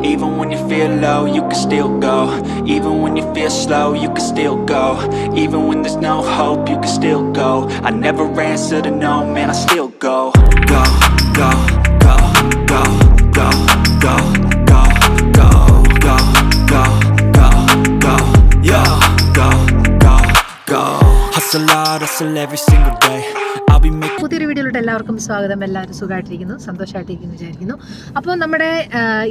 Even when you feel low, you can still go. Even when you feel slow, you can still go. Even when there's no hope, you can still go. I never answer to no, man, I still go. Go, go, go, go, go, go, go, go, go, go, go, go, yo, go, go, go. Hustle hard, hustle every single day. പുതിയൊരു വീഡിയോയിലോട്ട് എല്ലാവർക്കും സ്വാഗതം. എല്ലാവരും സുഖമായിട്ടിരിക്കുന്നു, സന്തോഷമായിട്ടിരിക്കുന്നു വിചാരിക്കുന്നു. അപ്പോൾ നമ്മുടെ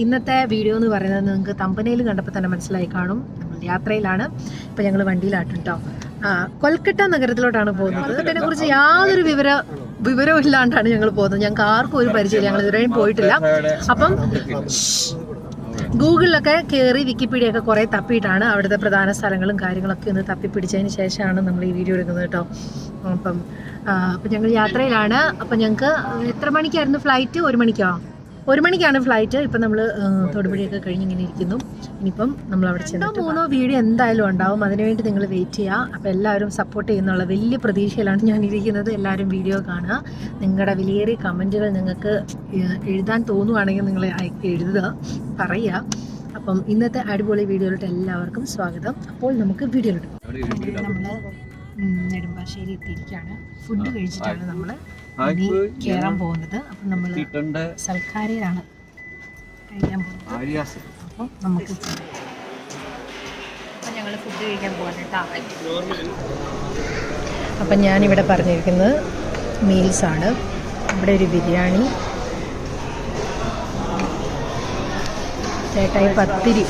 ഇന്നത്തെ വീഡിയോ എന്ന് പറയുന്നത് നിങ്ങൾക്ക് തമ്പനയിൽ കണ്ടപ്പോൾ തന്നെ മനസ്സിലായി കാണും. നമ്മൾ യാത്രയിലാണ്. ഇപ്പോൾ ഞങ്ങൾ വണ്ടിയിലാട്ടും കേട്ടോ. കൊൽക്കത്ത നഗരത്തിലോട്ടാണ് പോകുന്നത്. ഇതിനെക്കുറിച്ച് യാതൊരു വിവരവും ഇല്ലാണ്ടാണ് ഞങ്ങൾ പോകുന്നത്. ഞങ്ങൾക്ക് ആർക്കും ഒരു പരിചയമില്ല, ഞങ്ങൾ ഇതുവരെയും പോയിട്ടില്ല. അപ്പം ഗൂഗിളിലൊക്കെ കയറി വിക്കിപീഡിയ ഒക്കെ കുറേ തപ്പിയിട്ടാണ് അവിടുത്തെ പ്രധാന സ്ഥലങ്ങളും കാര്യങ്ങളൊക്കെ ഒന്ന് തപ്പിപ്പിടിച്ചതിന് ശേഷമാണ് നമ്മൾ ഈ വീഡിയോ എടുക്കുന്നത് കേട്ടോ. അപ്പം ഞങ്ങൾ യാത്രയിലാണ്. അപ്പം ഞങ്ങൾക്ക് എത്ര മണിക്കായിരുന്നു ഫ്ലൈറ്റ്? 1 മണിക്കോ? 1 മണിക്കാണ് ഫ്ലൈറ്റ്. ഇപ്പം നമ്മൾ തൊടുപുഴയൊക്കെ കഴിഞ്ഞ് ഇങ്ങനെ ഇരിക്കുന്നു. ഇനിയിപ്പം നമ്മൾ അവിടെ ചെന്നിട്ട് 3 വീഡിയോ എന്തായാലും ഉണ്ടാവും. അതിനുവേണ്ടി നിങ്ങൾ വെയിറ്റ് ചെയ്യുക. അപ്പോൾ എല്ലാവരും സപ്പോർട്ട് ചെയ്യുന്നുള്ള വലിയ പ്രതീക്ഷയിലാണ് ഞാൻ ഇരിക്കുന്നത്. എല്ലാവരും വീഡിയോ കാണുക. നിങ്ങളുടെ വിലയേറിയ കമൻറ്റുകൾ നിങ്ങൾക്ക് എഴുതാൻ തോന്നുവാണെങ്കിൽ നിങ്ങൾ എഴുതുക, പറയുക. അപ്പം ഇന്നത്തെ അടിപൊളി വീഡിയോയിലോട്ട് എല്ലാവർക്കും സ്വാഗതം. അപ്പോൾ നമുക്ക് വീഡിയോയിലോട്ട് നമ്മൾ നെടുമ്പാശ്ശേരി എത്തിയിരിക്കുകയാണ്. ഫുഡ് കഴിച്ചിട്ടാണ് നമ്മൾ കയറാൻ പോകുന്നത്. അപ്പം നമ്മൾ സൽക്കാരയിലാണ് കഴിക്കാൻ പോകുന്നത്. അപ്പം നമുക്ക് അപ്പം ഞങ്ങൾ ഫുഡ് കഴിക്കാൻ പോകണം കേട്ടോ. അപ്പം ഞാനിവിടെ പറഞ്ഞിരിക്കുന്നത് മീൽസാണ്. ഇവിടെ ഒരു ബിരിയാണി, ചേട്ടായി പത്തിരി,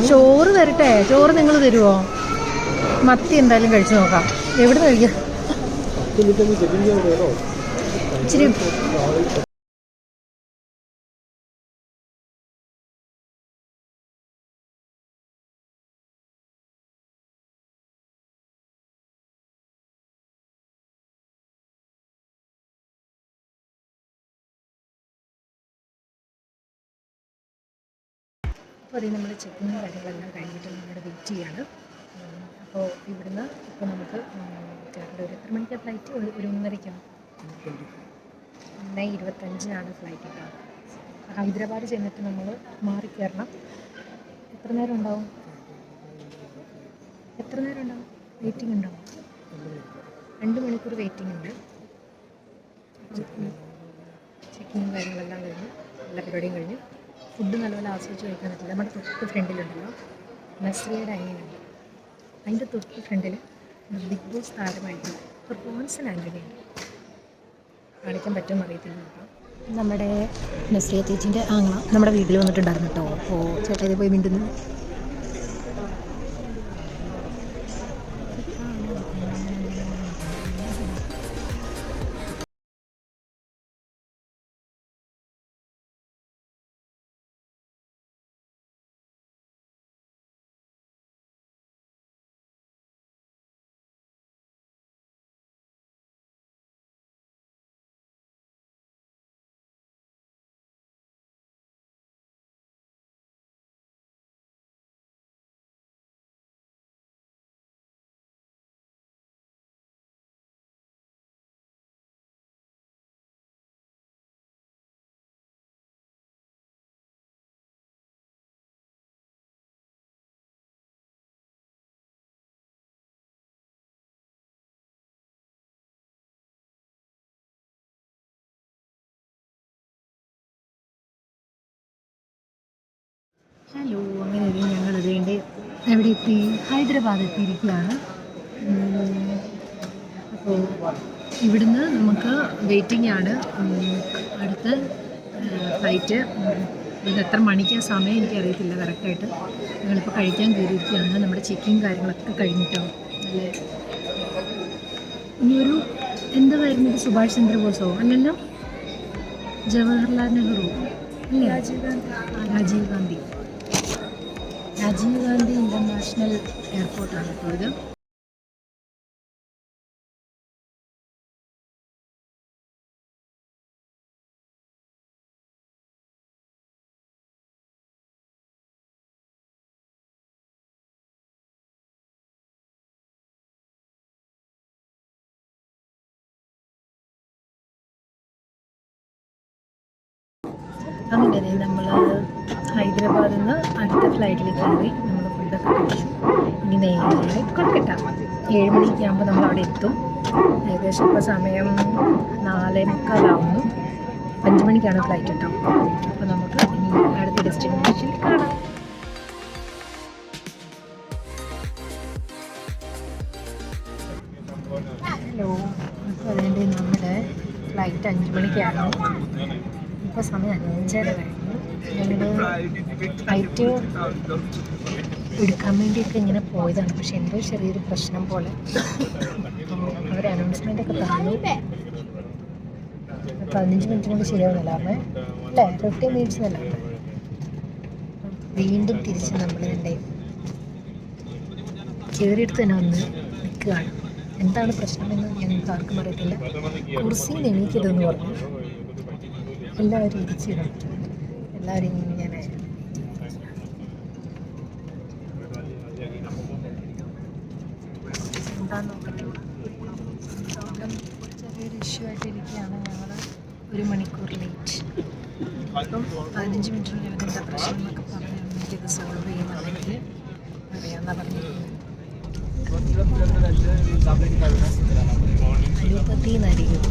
ചോറ് തരട്ടെ? ചോറ് നിങ്ങൾ തരുമോ? മത്തി എന്തായാലും കഴിച്ചു നോക്കാം. എവിടെ നിന്ന് കഴിക്കാം? ഇച്ചിരി അപ്പോൾ അതിൽ നമ്മൾ ചെക്കിങ്ങും കാര്യങ്ങളെല്ലാം കഴിഞ്ഞിട്ട് നമ്മളിവിടെ വെയിറ്റ് ചെയ്യാണ്. അപ്പോൾ ഇവിടുന്ന് ഇപ്പോൾ നമുക്ക് ചേട്ടൻ്റെ ഒരു എത്ര മണിക്കാണ് ഫ്ലൈറ്റ്? ഒരു 1:30ക്കാണ്. 1:25 ഫ്ലൈറ്റ് കേട്ടോ. ഹൈദരാബാദ് ചെന്നിട്ട് നമ്മൾ മാറിക്കയറണം. എത്ര നേരം ഉണ്ടാവും? വെയിറ്റിംഗ് ഉണ്ടാവും? 2 മണിക്കൂർ വെയിറ്റിംഗ് ഉണ്ട്. ചെക്കിങ്ങും കാര്യങ്ങളെല്ലാം കഴിഞ്ഞു, എല്ലാ പരിപാടിയും കഴിഞ്ഞു. ഫുഡ് നല്ലപോലെ ആസ്വദിച്ച് കഴിക്കാൻ പറ്റില്ല. നമ്മുടെ തൊട്ട് ഫ്രണ്ടിലുണ്ടല്ലോ നസ്രിയയുടെ അനിയനുണ്ട്. അതിൻ്റെ തൊട്ട് ഫ്രണ്ടിൽ ബിഗ് ബോസ് താരമായിട്ടുള്ള റോൺസൺ ആൻ്റണി ഉണ്ട്. കാണിക്കാൻ പറ്റുമെന്ന് അറിയത്തില്ല കേട്ടോ. നമ്മുടെ നസ്രിയ ചേച്ചീൻ്റെ ആങ്ങള നമ്മുടെ വീട്ടിൽ വന്നിട്ടുണ്ടായിരുന്നു കേട്ടോ. അപ്പോൾ ചേട്ടാ ഇത് പോയി മിണ്ടുന്നു. ഹലോ, അങ്ങനെ ഞങ്ങളത് വേണ്ടി എവിടെ എത്തി? ഹൈദരാബാദ് എത്തിയിരിക്കുകയാണ്. അപ്പോൾ ഇവിടുന്ന് നമുക്ക് വെയിറ്റിംഗ് ആണ്. അടുത്ത ഫ്ലൈറ്റ് ഇത് എത്ര മണിക്കാണ് സമയം എനിക്കറിയത്തില്ല കറക്റ്റായിട്ട്. ഞങ്ങളിപ്പോൾ കഴിക്കാൻ കയറിയിരിക്കുകയാണ്. നമ്മുടെ ചെക്കിങ് കാര്യങ്ങളൊക്കെ കഴിഞ്ഞിട്ടോ. അല്ലേ, ഇനിയൊരു എന്താ വരുന്നത്? സുഭാഷ് ചന്ദ്രബോസോ അല്ലല്ലോ, ജവഹർലാൽ നെഹ്റു അല്ലേ? രാജീവ് ഗാന്ധി ഇൻ്റർനാഷണൽ എയർപോർട്ടാണ് ഇപ്പോൾ ഇത്. അങ്ങനെ നമ്മൾ ഹൈദരാബാദിൽ നിന്ന് അടുത്ത ഫ്ലൈറ്റിൽ കയറി നമ്മൾ ഫുഡൊക്കെ കഴിച്ചു. ഇനി നേരെ കൊൽക്കട്ട 7 മണിയൊക്കെ ആകുമ്പോൾ നമ്മൾ അവിടെ എത്തും. ഏകദേശം ഇപ്പോൾ സമയം 4:45 5 മണിക്കാണ് ഫ്ലൈറ്റ് കേട്ടോ. അപ്പോൾ നമുക്ക് ഇനി അടുത്ത ഡെസ്റ്റിനേഷനിൽ കാണാം. ഹലോ, അപ്പോൾ അതുകൊണ്ട് നമ്മുടെ ഫ്ലൈറ്റ് 5 മണിക്കാണ്. ഇപ്പോൾ സമയം 5:30 കഴിഞ്ഞു. ഞങ്ങൾ ഫ്ലൈറ്റ് എടുക്കാൻ വേണ്ടിയൊക്കെ ഇങ്ങനെ പോയതാണ്. പക്ഷെ എന്തോ ചെറിയൊരു പ്രശ്നം പോലെ അവർ അനൗൺസ്മെൻ്റ് ഒക്കെ തന്നു. 15 മിനിറ്റിനൊക്കെ ശരിയാവുന്നല്ലാമേ അല്ലേ, 15 മിനിറ്റ്സ് എന്നല്ല. വീണ്ടും തിരിച്ച് നമ്മളിതിൻ്റെ കയറിയെടുത്ത് തന്നെ വന്ന് നിൽക്കുകയാണ്. എന്താണ് പ്രശ്നമെന്ന് ഞങ്ങൾക്ക് ആർക്കും അറിയത്തില്ല. കുർസിയിൽ എണീക്കരുതെന്ന് പറഞ്ഞു. എല്ലാവരും ഇരിച്ചിടും. എല്ലാവരും ഇങ്ങനെ എന്താന്ന് നോക്കട്ടെ. ചെറിയൊരു ഇഷ്യൂ ആയിട്ടിരിക്കുകയാണ്. ഞങ്ങൾ 1 മണിക്കൂർ ലേറ്റ്. അപ്പം 15 മിനിറ്റിനുള്ളിൽ എന്താ പ്രശ്നം എന്നൊക്കെ പറഞ്ഞ് എനിക്കിത് സോൾവ് ചെയ്യുന്നുണ്ടെങ്കിൽ അറിയാമെന്നാണ് പറഞ്ഞിരിക്കുന്നത്. അനുപതി എന്നായിരിക്കും.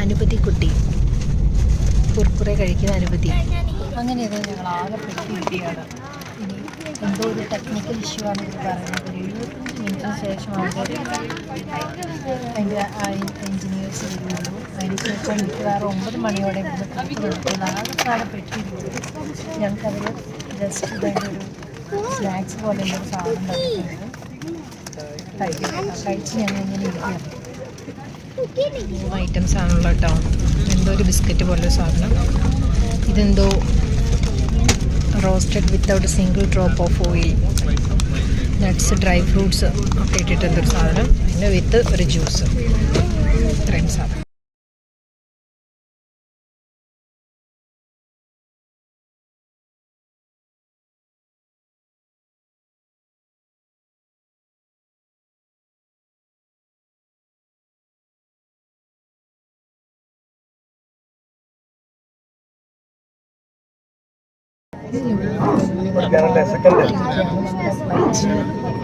അനുപതി കുട്ടി കുർക്കുറെ കഴിക്കുന്ന അനുപതി. അങ്ങനെയൊക്കെ ഞങ്ങൾ ആകെ പെട്ടിരിക്കുകയാണ്. ഇനി എന്തോ ഒരു ടെക്നിക്കൽ ഇഷ്യൂ ആണ് ഇത് പറയുന്നത്. 75 മിനിറ്റിന് ശേഷമാണ് അതിൻ്റെ എൻജിനീയേഴ്സ് വരുള്ളൂ. അതിന് ശേഷം മിക്കവാറും 9 മണിയോടെ ഇന്ന് കിട്ടുന്നുണ്ട്. ആകെ പെട്ടിരിക്കുന്നത്. ഞങ്ങൾക്കതിൽ ജസ്റ്റ് ഇതായിട്ട് ഒരു സ്നാക്സ് പോലെ എന്തൊരു സാധനം തന്നിട്ടുണ്ട്. കഴിച്ച് ഞങ്ങൾ ഇങ്ങനെ ഇരിക്കുകയാണ്. 3 ഐറ്റംസ് ആണല്ലോ കേട്ടോ. എന്തോ ഒരു ബിസ്ക്കറ്റ് പോലെ സാധനം. ഇതെന്തോ roasted without single drop of oil, nuts, dry fruits ഒക്കെ ഇട്ടിട്ട് എന്തൊരു സാധനം. പിന്നെ വിത്ത് ഒരു ജ്യൂസ്. ഇത്രയും സാധനം.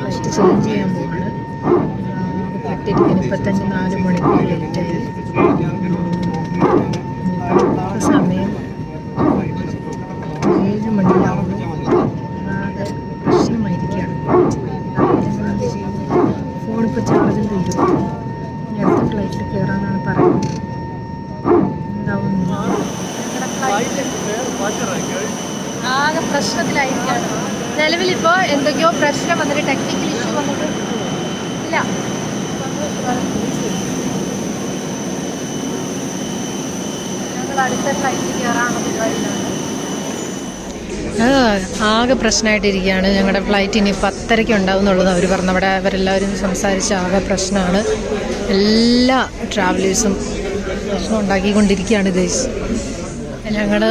ഫ്ലൈറ്റ് ചേഞ്ച് ചെയ്യാൻ പോവാണ്. പെട്ടിരിക്കുന്നു. ഇപ്പം തന്നെ 4 മണിക്കൂർ ലേറ്റായി. സമയം 7 മണിയാവുന്നു. അത് പ്രശ്നമായിരിക്കുകയാണ്. ഫോണിപ്പോൾ ചാർജും തീരും. അടുത്ത ഫ്ലൈറ്റിൽ കയറാമെന്നാണ് പറയുന്നത്. എന്താവുന്നില്ല. ആകെ പ്രശ്നത്തിലായിരിക്കുകയാണ്. നിലവിലിപ്പോൾ എന്തൊക്കെയോ പ്രശ്നം വന്നിട്ട്, ടെക്നിക്കൽ ഇഷ്യൂ വന്നിട്ട് ഇല്ല. ഞങ്ങൾ അടുത്ത ഫ്ലൈറ്റിൽ കയറാനുള്ള പരിപാടിയിലാണ്. ആകെ പ്രശ്നമായിട്ടിരിക്കുകയാണ്. ഞങ്ങളുടെ ഫ്ലൈറ്റ് ഇനി 10:30 ഉണ്ടാവുന്നുള്ളത് അവർ പറഞ്ഞു. അവിടെ അവരെല്ലാവരും സംസാരിച്ച് ആകെ പ്രശ്നമാണ്. എല്ലാ ട്രാവലേഴ്സും പ്രശ്നം ഉണ്ടാക്കിക്കൊണ്ടിരിക്കുകയാണ് ഗൈസ്. ഞങ്ങൾ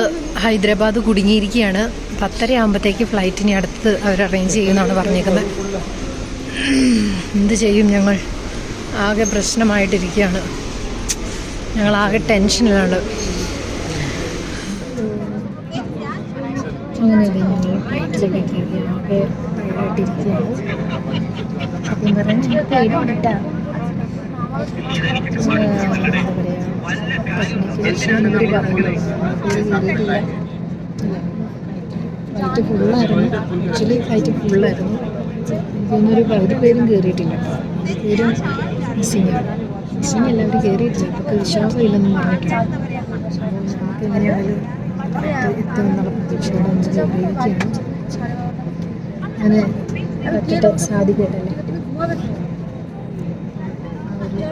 ഹൈദരാബാദ് കുടുങ്ങിയിരിക്കുകയാണ്. 10:30 ആകുമ്പോഴത്തേക്ക് ഫ്ലൈറ്റിന് അടുത്ത് അവർ അറേഞ്ച് ചെയ്യുമെന്നാണ് പറഞ്ഞേക്കുന്നത്. എന്ത് ചെയ്യും? ഞങ്ങൾ ആകെ പ്രശ്നമായിട്ടിരിക്കുകയാണ്. ഞങ്ങളാകെ ടെൻഷനിലാണ്. അങ്ങനെയല്ലേ ഞങ്ങൾ ഫ്ലൈറ്റിലൊക്കെ കയറി ആകെ ടയർഡായിട്ടിരിക്കുകയാണ്. സത്യം പറഞ്ഞാൽ ഫ്ലൈറ്റ് വിട്ടാ എന്താ പറയുക, ടെക്നിക്കൽ ഇഷ്യൂ എന്നവർ പറയുന്നത്. ഫ്ലൈറ്റ് ഫുള്ളായിരുന്നു. ആക്ച്വലി ഫ്ലൈറ്റ് ഫുള്ളായിരുന്നു. എനിക്കൊന്നൊരു പകുതി പേരും കയറിയിട്ടില്ല. പകുതി പേരും മിസ്സിങ്ങാണ്. മിസ്സിങ് എല്ലാവരും കയറിയിട്ടില്ല. അവർക്ക് വിശ്വാസമില്ലെന്ന് പറഞ്ഞിട്ടാണ്. നമുക്ക് എങ്ങനെയാണെങ്കിലും എത്തുമെന്നുള്ള പ്രതീക്ഷയോടെ ഒന്ന് കയറിയിരിക്കുകയാണ്. അങ്ങനെ പറ്റിയിട്ട് സാധിക്കട്ടല്ലേ.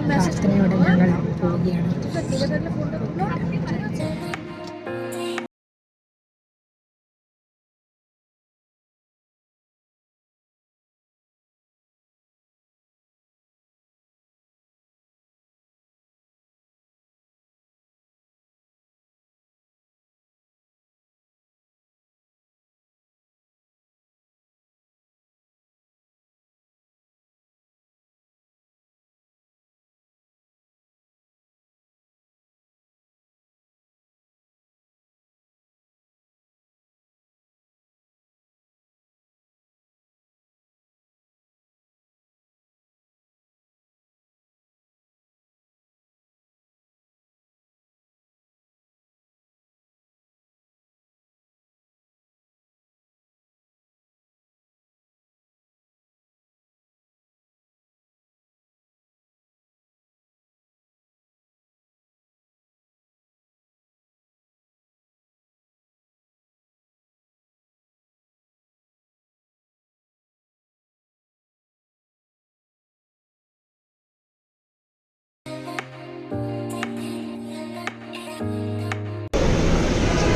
പ്രാർത്ഥനയോടെ ഞങ്ങൾ പോവുകയാണ്.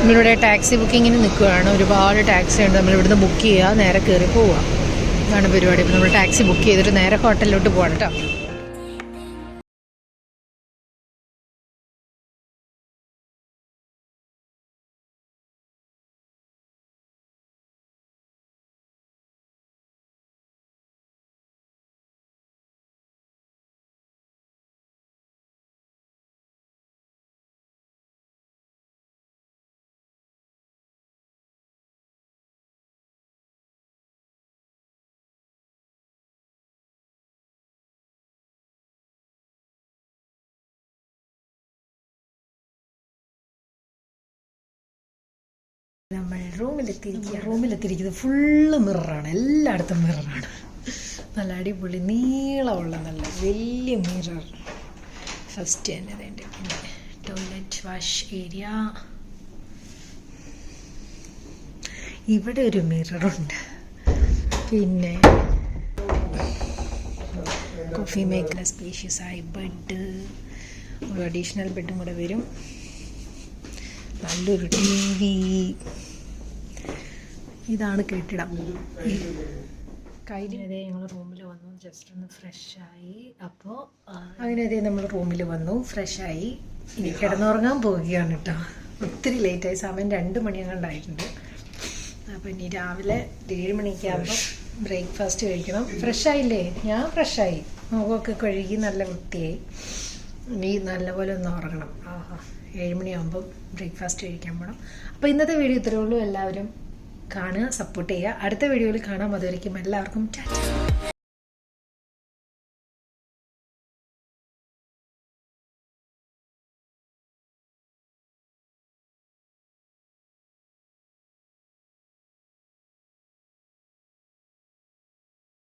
നമ്മളിവിടെ ടാക്സി ബുക്കിങ്ങിന് നിൽക്കുകയാണ്. ഒരുപാട് ടാക്സി ഉണ്ട്. നമ്മളിവിടുന്ന് ബുക്ക് ചെയ്യുക, നേരെ കയറി പോവുക. ഇതാണ് പരിപാടി. ഇപ്പോൾ നമ്മൾ ടാക്സി ബുക്ക് ചെയ്തിട്ട് നേരെ ഹോട്ടലിലോട്ട് പോവാണ് കേട്ടോ. നമ്മൾ റൂമിലെത്തിയിരിക്കുന്നത് ഫുള്ള് മിററാണ്. എല്ലായിടത്തും മിററാണ്. നല്ല അടിപൊളി നീളമുള്ള നല്ല വലിയ മിറർ. ഫസ്റ്റ് തന്നെ അതിൻ്റെ പിന്നെ ടോയ്ലറ്റ് വാഷ് ഏരിയ. ഇവിടെ ഒരു മിററുണ്ട്. പിന്നെ കോഫി മേക്കർ, സ്പേഷ്യസ് ആയി ബെഡ്, ഒരു അഡീഷണൽ ബെഡും കൂടെ വരും. നല്ലൊരു TV. ഇതാണ് കെട്ടിടം. കഴിഞ്ഞതേ ഞങ്ങൾ റൂമിൽ വന്നു, ജസ്റ്റ് ഒന്ന് ഫ്രഷായി. അപ്പോൾ അങ്ങനെയതേ നമ്മൾ റൂമിൽ വന്നു, ഫ്രഷായി. ഇനി കിടന്നുറങ്ങാൻ പോവുകയാണ് കേട്ടോ. ഒത്തിരി ലേറ്റായി, സമയം 2 മണിയങ്ങാണ്ടായിട്ടുണ്ട്. അപ്പോൾ ഇനി രാവിലെ 7 മണിയൊക്കെ ആകുമ്പോൾ ബ്രേക്ക്ഫാസ്റ്റ് കഴിക്കണം. ഫ്രഷായില്ലേ? ഞാൻ ഫ്രഷായി, മുഖമൊക്കെ കഴുകി നല്ല വൃത്തിയായി. ഇനി നല്ലപോലെ ഒന്ന് ഉറങ്ങണം. 7 മണിയാകുമ്പോൾ ബ്രേക്ക്ഫാസ്റ്റ് കഴിക്കാൻ പോകണം. അപ്പോൾ ഇന്നത്തെ വീഡിയോ ഇത്രയേ ഉള്ളൂ. എല്ലാവരും കാണുക, സപ്പോർട്ട് ചെയ്യുക. അടുത്ത വീഡിയോയിൽ കാണാം. അതുവരയ്ക്കും എല്ലാവർക്കും ടാറ്റ.